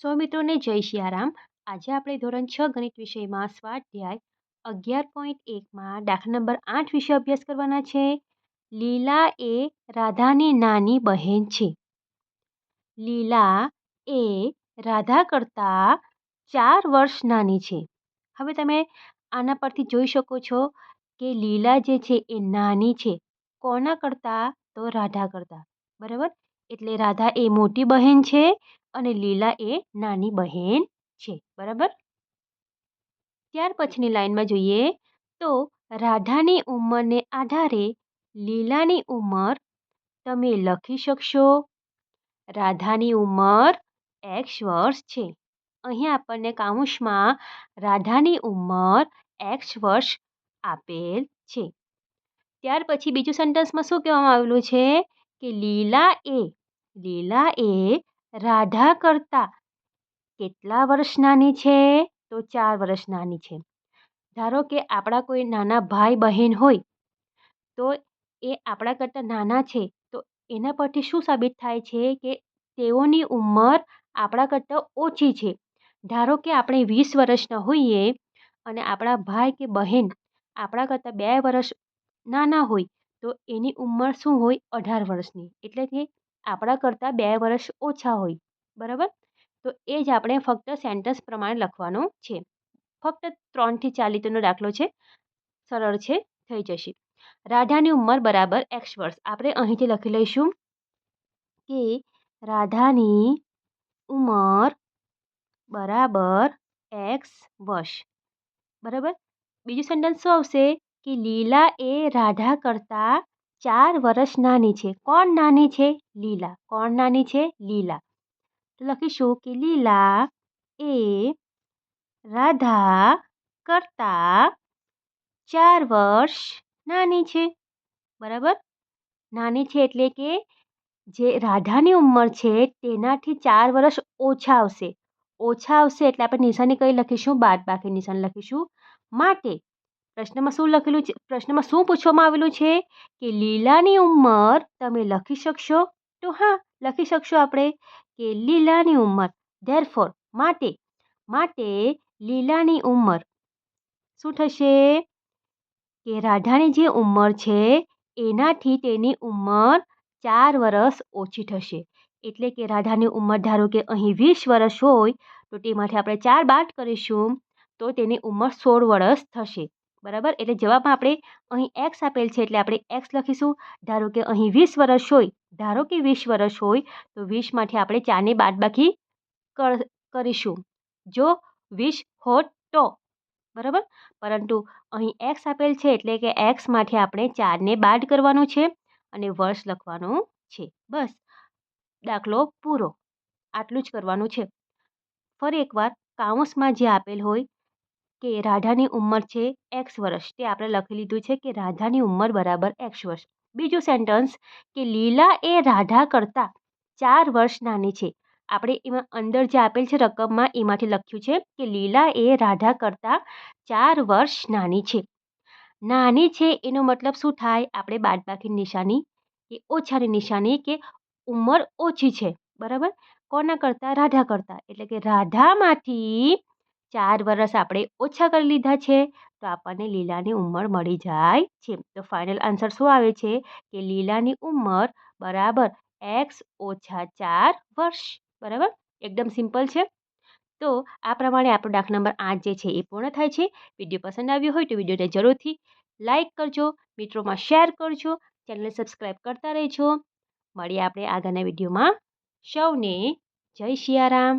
સૌમિત્રોને જય શિયારામ. આજે આપણે ધોરણ 6 ગણિત વિષયમાં સ્વાધ્યાય 11.1માં દાખલા નંબર 8 વિશે અભ્યાસ કરવાના છે. લીલા એ રાધાની નાની બહેન છે. લીલા એ રાધા કરતાં 4 વર્ષ નાની છે. હવે તમે આના પરથી જોઈ શકો છો કે લીલા જે છે એ નાની છે. કોના કરતાં? તો રાધા કરતાં. બરાબર, એટલે રાધા એ મોટી બહેન છે અને લીલા એ નાની બહેન છે. બરાબર, ત્યાર પછીની લાઈનમાં જોઈએ તો રાધાની ઉંમરને આધારે લીલાની ઉંમર તમે લખી શકશો. રાધાની ઉંમર x વર્ષ છે. અહીં આપણને કાઉન્સમાં રાધાની ઉંમર x વર્ષ આપેલ છે. ત્યાર પછી બીજું સેન્ટેન્સમાં શું કહેવામાં આવેલું છે કે લીલા એ રાધા કરતાં કેટલા વર્ષ નાની છે? તો 4 વર્ષ નાની છે. ધારો કે આપણા કોઈ નાના ભાઈ બહેન હોય તો એ આપણા કરતાં નાના છે, તો એના પરથી શું સાબિત થાય છે કે તેઓની ઉંમર આપણા કરતાં ઓછી છે. ધારો કે આપણે 20 વર્ષના હોઈએ અને આપણા ભાઈ કે બહેન આપણા કરતાં 2 વર્ષ નાના હોય તો એની ઉંમર શું હોય? 18 વર્ષની. એટલે કે આપણા કરતાં 2 વર્ષ ઓછા હોય. બરાબર, તો એ જ આપણે ફક્ત સેન્ટેન્સ પ્રમાણે લખવાનું છે. ફક્ત 3 થી 4 લીટીનો દાખલો છે, સરળ છે, થઈ જશે. રાધાની ઉંમર બરાબર x વર્ષ. આપણે અહીંથી લખી લઈશું કે રાધાની ઉંમર બરાબર x વર્ષ. બરાબર, બીજું સેન્ટેન્સ શું આવશે કે લીલા એ રાધા કરતાં 4 વર્ષ નાની છે. કોણ નાની છે? લીલા. કોણ નાની છે? લીલા. તો લખીશું કે લીલા એ રાધા કરતાં 4 વર્ષ નાની છે. બરાબર, નાની છે એટલે કે જે રાધાની ઉંમર છે તેનાથી 4 વર્ષ ઓછા આવશે. ઓછા આવશે એટલે આપણે નિશાની કઈ લખીશું? બાદબાકી નિશાન લખીશું. માટે પ્રશ્નમાં શું લખેલું છે? પ્રશ્નમાં શું પૂછવામાં આવેલું છે કે લીલાની ઉંમર તમે લખી શકશો? તો હા, લખી શકશો આપણે કે લીલાની ઉંમર ધેરફોર માટે લીલાની ઉંમર શું થશે કે રાધાની જે ઉંમર છે એનાથી તેની ઉંમર 4 વર્ષ ઓછી થશે. એટલે કે રાધાની ઉંમર ધારો કે અહીં 20 વર્ષ હોય તો તેમાંથી આપણે 4 બાદ કરીશું તો તેની ઉંમર 16 વર્ષ થશે. બરાબર, એટલે જવાબમાં આપણે અહીં x આપેલ છે એટલે આપણે x લખીશું. ધારો કે અહીં 20 વર્ષ હોય, ધારો કે 20 વર્ષ હોય તો 20માંથી આપણે 4ની બાદબાકી કરીશું જો 20 હોત તો. બરાબર, પરંતુ અહીં x આપેલ છે એટલે કે xમાંથી આપણે 4ને બાદ કરવાનું છે અને વર્ષ લખવાનું છે. બસ, દાખલો પૂરો. આટલું જ કરવાનું છે. ફરી એકવાર કાઉન્સમાં જે આપેલ હોય કે રાધાની ઉંમર છે x વર્ષ, તે આપણે લખી લીધું છે કે રાધાની ઉંમર બરાબર x વર્ષ. બીજું સેન્ટેન્સ કે લીલા એ રાધા કરતાં 4 વર્ષ નાની છે. આપણે એમાં અંદર જે આપેલ છે રકમમાં એમાંથી લખ્યું છે કે લીલા એ રાધા કરતાં 4 વર્ષ નાની છે. નાની છે એનો મતલબ શું થાય? આપણે બાદબાકી નિશાની કે ઓછાની નિશાની કે ઉંમર ઓછી છે. બરાબર, કોના કરતાં? રાધા કરતાં. એટલે કે રાધામાંથી 4 વર્ષ આપણે ઓછા કરી લીધા છે તો આપણને લીલાની ઉંમર મળી જાય છે. તો ફાઇનલ આન્સર શું આવે છે કે લીલાની ઉંમર બરાબર x ઓછા 4 વર્ષ. બરાબર, એકદમ સિમ્પલ છે. તો આ પ્રમાણે આપણો દાખલા નંબર 8 જે છે એ પૂર્ણ થાય છે. વિડીયો પસંદ આવ્યો હોય તો વિડીયોને જરૂરથી લાઇક કરજો, મિત્રોમાં શેર કરજો, ચેનલને સબસ્ક્રાઈબ કરતા રહેજો. મળીએ આપણે આગળના વિડીયોમાં. સૌને જય સિયારામ.